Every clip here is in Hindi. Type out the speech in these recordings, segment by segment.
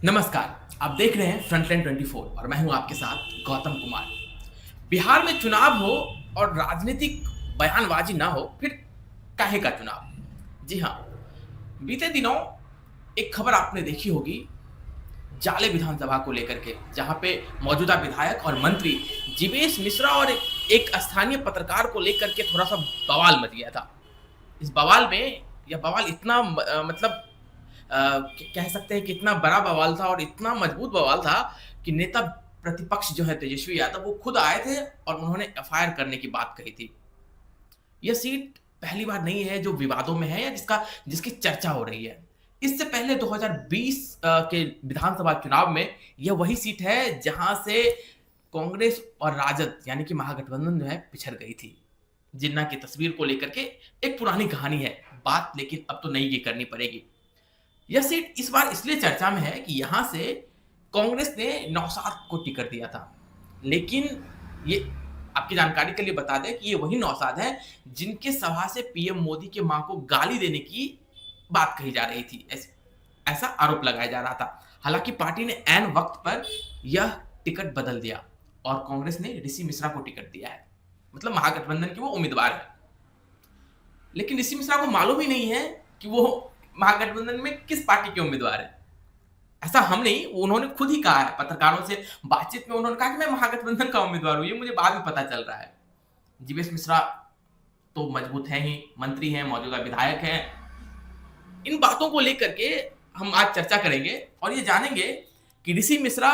नमस्कार, आप देख रहे हैं फ्रंटलाइन 24 और मैं हूं आपके साथ गौतम कुमार। बिहार में चुनाव हो और राजनीतिक बयानबाजी ना हो, फिर काहे का चुनाव? जी हाँ, बीते दिनों एक खबर आपने देखी होगी जाले विधानसभा को लेकर के, जहां पे मौजूदा विधायक और मंत्री जीवेश मिश्रा और एक स्थानीय पत्रकार को लेकर के थोड़ा सा बवाल मच गया था। इस बवाल में यह बवाल इतना मतलब कह सकते हैं कि इतना बड़ा बवाल था और इतना मजबूत बवाल था कि नेता प्रतिपक्ष जो है तेजस्वी यादव वो खुद आए थे और उन्होंने एफआईआर करने की बात कही थी। यह सीट पहली बार नहीं है जो विवादों में है या जिसकी चर्चा हो रही है। इससे पहले 2020 के विधानसभा चुनाव में यह वही सीट है जहां से कांग्रेस और राजद यानी कि महागठबंधन जो है पिछड़ गई थी। जिन्ना की तस्वीर को लेकर के एक पुरानी कहानी है बात, लेकिन अब तो नई की करनी पड़ेगी। यह सीट इस बार इसलिए चर्चा में है कि यहां से कांग्रेस ने नौशाद को टिकट दिया था, लेकिन ये आपकी जानकारी के लिए बता दें कि ये वही नौशाद है जिनके सभा से पीएम मोदी के मां को गाली देने की बात कही जा रही थी, ऐसा आरोप लगाया जा रहा था। हालांकि पार्टी ने ऐन वक्त पर यह टिकट बदल दिया और कांग्रेस ने ऋषि मिश्रा को टिकट दिया है। मतलब महागठबंधन के वो उम्मीदवार है, लेकिन ऋषि मिश्रा को मालूम ही नहीं है कि वो महागठबंधन में किस पार्टी के उम्मीदवार है। ऐसा हम नहीं, उन्होंने खुद ही कहा है पत्रकारों से बातचीत में, उन्होंने कहा कि मैं महागठबंधन का उम्मीदवार हूं, ये मुझे बाद में पता चल रहा है। जीवेश मिश्रा तो मजबूत है ही, मंत्री हैं, मौजूदा विधायक हैं। इन बातों को लेकर के हम आज चर्चा करेंगे और ये जानेंगे कि ऋषि मिश्रा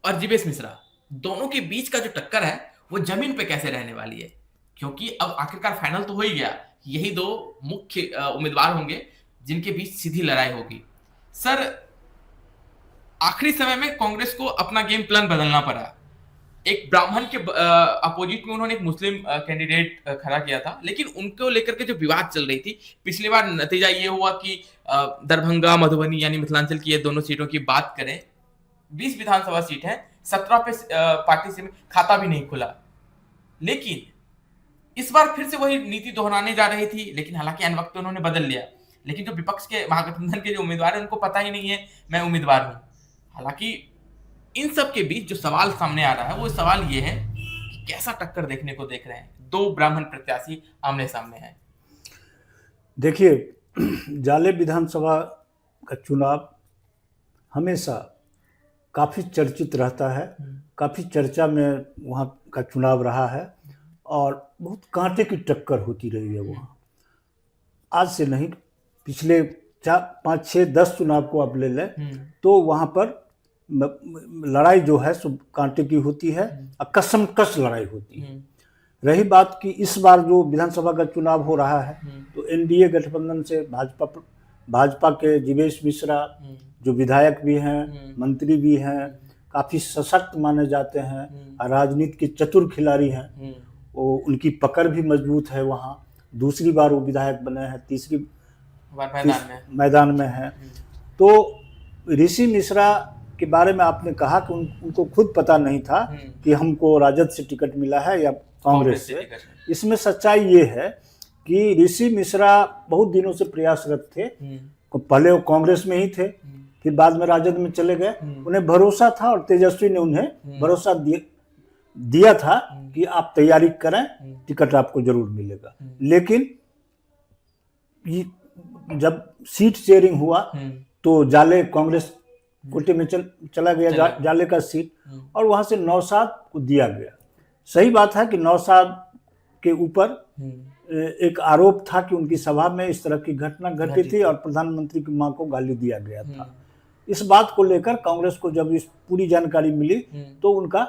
और जीवेश मिश्रा दोनों के बीच का जो टक्कर है वो जमीन पे कैसे रहने वाली है, क्योंकि अब आखिरकार फाइनल तो हो ही गया, यही दो मुख्य उम्मीदवार होंगे जिनके बीच सीधी लड़ाई होगी। सर, आखिरी समय में कांग्रेस को अपना गेम प्लान बदलना पड़ा। एक ब्राह्मण के अपोजिट में उन्होंने एक मुस्लिम कैंडिडेट खड़ा किया था, लेकिन उनको लेकर के जो विवाद चल रही थी, पिछली बार नतीजा ये हुआ कि दरभंगा मधुबनी यानी मिथिलांचल की ये दोनों सीटों की बात करें, 20 विधानसभा सीट है, 17 पे पार्टी से खाता भी नहीं खुला। लेकिन इस बार फिर से वही नीति दोहराने जा रही थी, लेकिन हालांकि अन वक्त उन्होंने बदल लिया। लेकिन जो विपक्ष के महागठबंधन के जो उम्मीदवार है उनको पता ही नहीं है मैं उम्मीदवार हूं। हालांकि इन सब के बीच जो सवाल सामने आ रहा है वो सवाल ये है कि कैसा टक्कर देखने को देख रहे हैं, दो ब्राह्मण प्रत्याशी आमने सामने हैं। देखिए, जाले विधानसभा का चुनाव हमेशा काफ़ी चर्चित रहता है, काफ़ी चर्चा में वहाँ का चुनाव रहा है और बहुत कांटे की टक्कर होती रही है वहाँ। आज से नहीं, पिछले 5, 6, 10 चुनाव को आप ले लें तो वहाँ पर लड़ाई जो है सो कांटे की होती है और कसमकस लड़ाई होती है। रही बात कि इस बार जो विधानसभा का चुनाव हो रहा है तो एनडीए गठबंधन से भाजपा के जीवेश मिश्रा जो विधायक भी हैं, मंत्री भी हैं, काफ़ी सशक्त माने जाते हैं और राजनीति के चतुर खिलाड़ी हैं, वो उनकी पकड़ भी मजबूत है। वहाँ दूसरी बार वो विधायक बने हैं, तीसरी मैदान में है। तो ऋषि मिश्रा के बारे में आपने कहा कि उनको खुद पता नहीं था कि हमको राजद से टिकट मिला है या कांग्रेस से। इसमें सच्चाई ये है कि ऋषि मिश्रा बहुत दिनों से प्रयासरत थे। पहले वो कांग्रेस में ही थे, फिर बाद में राजद में चले गए। उन्हें भरोसा था और तेजस्वी ने उन्हें भरोसा दिया था कि आप तैयारी करें, टिकट आपको जरूर मिलेगा। लेकिन जब सीट शेयरिंग हुआ तो जाले कांग्रेस कोटे में चला गया जाले का सीट, और वहां से नौशाद को दिया गया। सही बात है कि नौशाद के ऊपर एक आरोप था कि उनकी सभा में इस तरह की घटना घटी थी और प्रधानमंत्री की मां को गाली दिया गया था। इस बात को लेकर कांग्रेस को जब इस पूरी जानकारी मिली तो उनका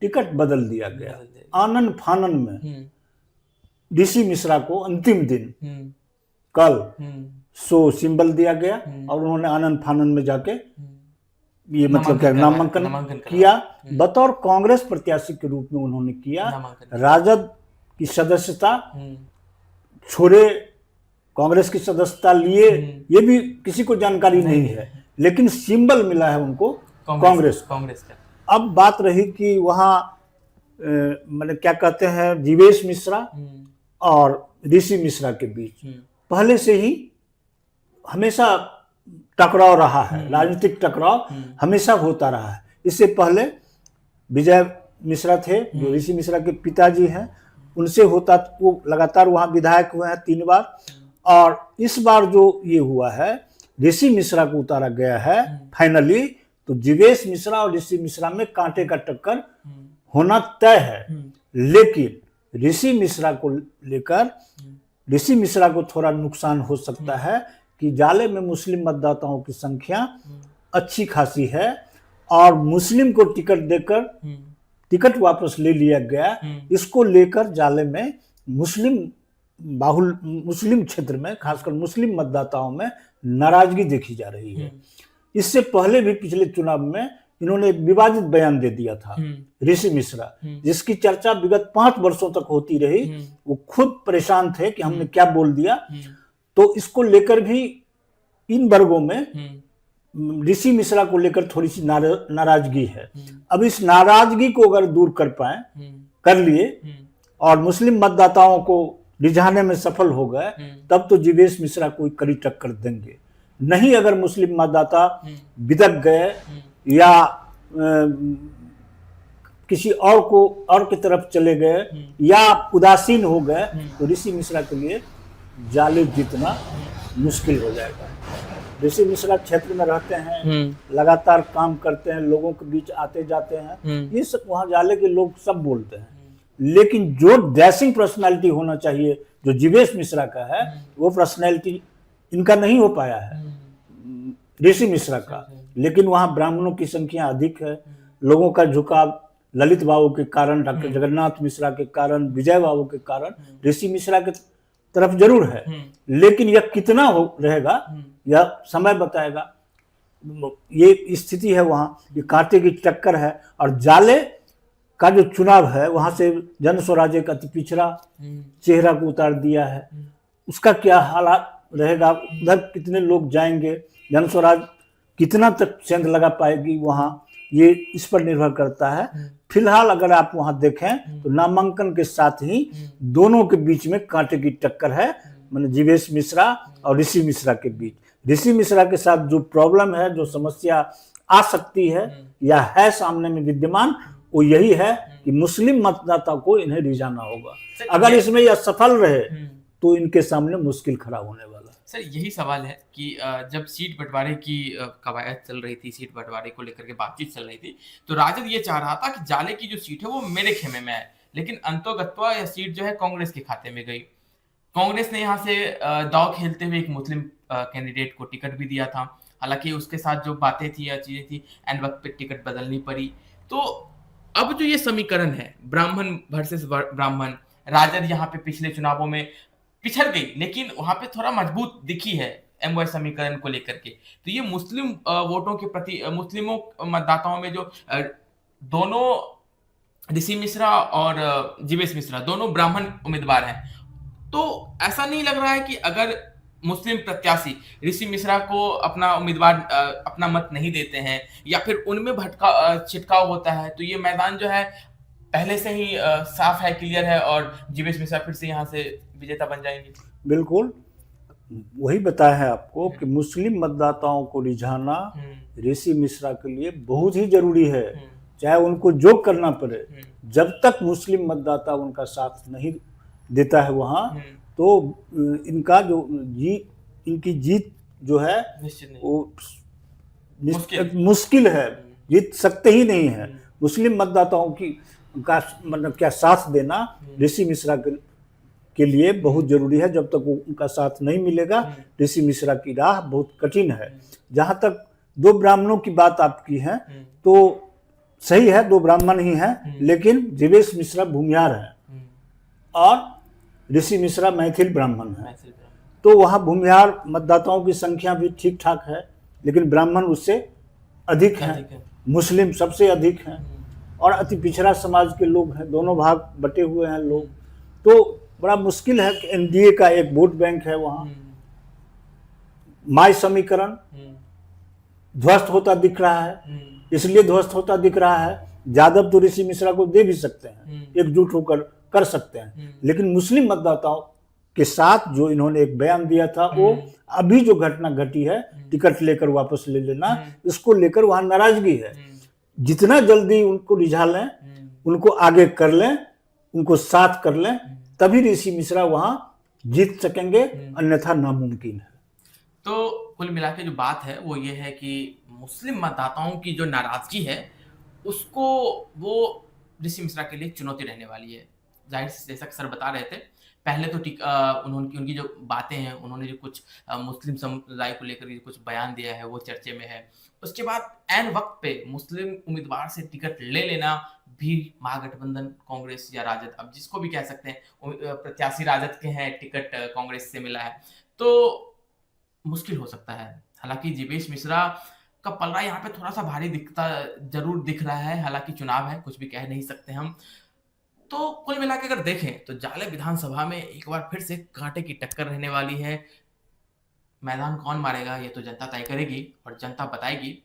टिकट बदल दिया गया। आनन फानन में ऋषि मिश्रा को अंतिम दिन कल सो सिंबल दिया गया और उन्होंने आनन फानन में जाके ये मतलब क्या नामांकन किया। बतौर कांग्रेस प्रत्याशी के रूप में उन्होंने किया। राजद की सदस्यता छोड़े, कांग्रेस की सदस्यता लिए, ये भी किसी को जानकारी नहीं है, लेकिन सिंबल मिला है उनको कांग्रेस का। अब बात रही कि वहाँ मतलब क्या कहते हैं जीवेश मिश्रा और ऋषि मिश्रा के बीच पहले से ही हमेशा टकराव रहा है, राजनीतिक टकराव हमेशा होता रहा है। इससे पहले विजय मिश्रा थे, जो ऋषि मिश्रा के पिताजी हैं, उनसे होता, वो लगातार वहाँ विधायक हुए हैं 3 बार। और इस बार जो ये हुआ है, ऋषि मिश्रा को उतारा गया है फाइनली, तो जीवेश मिश्रा और ऋषि मिश्रा में कांटे का टक्कर होना तय है। लेकिन ऋषि मिश्रा को लेकर ऋषि मिश्रा को थोड़ा नुकसान हो सकता है कि जाले में मुस्लिम मतदाताओं की संख्या अच्छी खासी है और मुस्लिम को टिकट देकर टिकट वापस ले लिया गया। इसको लेकर जाले में मुस्लिम क्षेत्र में, खासकर मुस्लिम मतदाताओं में नाराजगी देखी जा रही है। इससे पहले भी पिछले चुनाव में इन्होंने एक विवादित बयान दे दिया था ऋषि मिश्रा, जिसकी चर्चा विगत 5 वर्षों तक होती रही। वो खुद परेशान थे कि हमने क्या बोल दिया। तो इसको लेकर भी इन वर्गों में ऋषि मिश्रा को लेकर थोड़ी सी नाराजगी है। अब इस नाराजगी को अगर दूर कर लिए और मुस्लिम मतदाताओं को रिझाने में सफल हो गए, तब तो जीवेश मिश्रा को कड़ी टक्कर देंगे। नहीं, अगर मुस्लिम मतदाता बिदक गए या किसी और की तरफ चले गए या उदासीन हो गए, तो ऋषि मिश्रा के लिए जाले जीतना मुश्किल हो जाएगा। ऋषि मिश्रा क्षेत्र में रहते हैं, लगातार काम करते हैं, लोगों के बीच आते जाते हैं, ये सब वहाँ जाले के लोग सब बोलते हैं। लेकिन जो डैशिंग पर्सनालिटी होना चाहिए जो जीवेश मिश्रा का है, वो पर्सनालिटी इनका नहीं हो पाया है, ऋषि मिश्रा का। लेकिन वहाँ ब्राह्मणों की संख्या अधिक है, लोगों का झुकाव ललित बाबू के कारण, डॉक्टर जगन्नाथ मिश्रा के कारण, विजय बाबू के कारण ऋषि मिश्रा के तरफ जरूर है। लेकिन यह कितना रहेगा यह समय बताएगा। ये स्थिति है वहाँ, ये कांटे की टक्कर है। और जाले का जो चुनाव है, वहां से जन स्वराज्य का अति पिछड़ा चेहरा को उतार दिया है। उसका क्या हालात रहेगा, उधर कितने लोग जाएंगे, जन स्वराज कितना तक सेंध लगा पाएगी वहाँ, ये इस पर निर्भर करता है। फिलहाल अगर आप वहां देखें तो नामांकन के साथ ही दोनों के बीच में कांटे की टक्कर है, माने जीवेश मिश्रा और ऋषि मिश्रा के बीच। ऋषि मिश्रा के साथ जो प्रॉब्लम है, जो समस्या आ सकती है या है सामने में विद्यमान, वो यही है कि मुस्लिम मतदाता को इन्हें रिझाना होगा। अगर इसमें यह सफल रहे तो इनके सामने मुश्किल खड़ा होने वाला। सर, यही सवाल है कि जब सीट बंटवारे की कवायद चल रही थी, सीट बंटवारे को लेकर के बातचीत चल रही थी, तो राजद ये चाह रहा था कि जाले की जो सीट है वो मेरे खेमे में है। लेकिन अंतोगत्वा यह सीट जो है कांग्रेस के खाते में गई। कांग्रेस ने यहाँ से दांव खेलते हुए एक मुस्लिम कैंडिडेट को टिकट भी दिया था। हालांकि उसके साथ जो बातें थी या चीजें थी, एंड वक्त पे टिकट बदलनी पड़ी। तो अब जो ये समीकरण है, ब्राह्मण वर्सेस ब्राह्मण, राजद यहाँ पे पिछले चुनावों में पिछड़ गई, लेकिन वहां पे थोड़ा मजबूत दिखी है एमओए समीकरण को लेकर के। तो ये मुस्लिम वोटों के प्रति, मुस्लिमों मतदाताओं में जो दोनों ऋषि मिश्रा और जीवेश मिश्रा दोनों ब्राह्मण उम्मीदवार हैं, तो ऐसा नहीं लग रहा है कि अगर मुस्लिम प्रत्याशी ऋषि मिश्रा को अपना उम्मीदवार, अपना मत नहीं देते हैं या फिर उनमें छिटकाव होता है, तो ये मैदान जो है पहले से ही साफ है, क्लियर है और जीवेश मिश्रा फिर से यहाँ से विजेता बन जाएंगे? बिल्कुल, वही बताया है आपको कि मुस्लिम मतदाताओं को रिझाना ऋषि मिश्रा के लिए बहुत ही जरूरी है, चाहे उनको जो करना पड़े। जब तक मुस्लिम मतदाता उनका साथ नहीं देता है वहाँ, तो इनका जो इनकी जीत जो है वो मुश्किल है, जीत सकते ही नहीं है। मुस्लिम मतदाताओं की का मतलब क्या साथ देना ऋषि मिश्रा के लिए बहुत जरूरी है। जब तक वो उनका साथ नहीं मिलेगा, ऋषि मिश्रा की राह बहुत कठिन है। जहाँ तक 2 ब्राह्मणों की बात आपकी है, तो सही है, 2 ब्राह्मण ही हैं, लेकिन जीवेश मिश्रा भूमिहार है और ऋषि मिश्रा मैथिल ब्राह्मण है। तो वहाँ भूमिहार मतदाताओं की संख्या भी ठीक ठाक है, लेकिन ब्राह्मण उससे अधिक हैं, मुस्लिम सबसे अधिक हैं और अति पिछड़ा समाज के लोग हैं। दोनों भाग बटे हुए हैं लोग, तो बड़ा मुश्किल है कि एनडीए का एक वोट बैंक है वहाँ। माय समीकरण ध्वस्त होता दिख रहा है, इसलिए ध्वस्त होता दिख रहा है, यादव तो ऋषि मिश्रा को दे भी सकते हैं, एकजुट होकर कर सकते हैं, लेकिन मुस्लिम मतदाताओं के साथ जो इन्होंने एक बयान दिया था, वो अभी जो घटना घटी है, टिकट लेकर वापस ले लेना, इसको लेकर वहां नाराजगी है। जितना जल्दी उनको रिझा लें, उनको आगे कर लें, उनको साथ कर लें, तभी ऋषि मिश्रा वहां जीत सकेंगे, अन्यथा नामुमकिन है। तो कुल मिला के जो बात है वो ये है कि मुस्लिम मतदाताओं की जो नाराजगी है उसको वो ऋषि मिश्रा के लिए चुनौती रहने वाली है। जाहिर से जैसा कि सर बता रहे थे, पहले तो उन्होंने उनकी जो बातें हैं, उन्होंने जो कुछ मुस्लिम समुदाय को लेकर जो कुछ बयान दिया है वो चर्चे में है। उसके बाद ऐन वक्त पे मुस्लिम उम्मीदवार से टिकट ले लेना भी महागठबंधन कांग्रेस या राजद, अब जिसको भी कह सकते हैं, प्रत्याशी राजद के हैं, टिकट कांग्रेस से मिला है, तो मुश्किल हो सकता है। हालांकि जीवेश मिश्रा का पलड़ा यहाँ पे थोड़ा सा भारी जरूर दिख रहा है, हालांकि चुनाव है, कुछ भी कह नहीं सकते हम। तो कुल मिला के अगर देखें तो जाले विधानसभा में एक बार फिर से कांटे की टक्कर रहने वाली है। मैदान कौन मारेगा ये तो जनता तय करेगी और जनता बताएगी।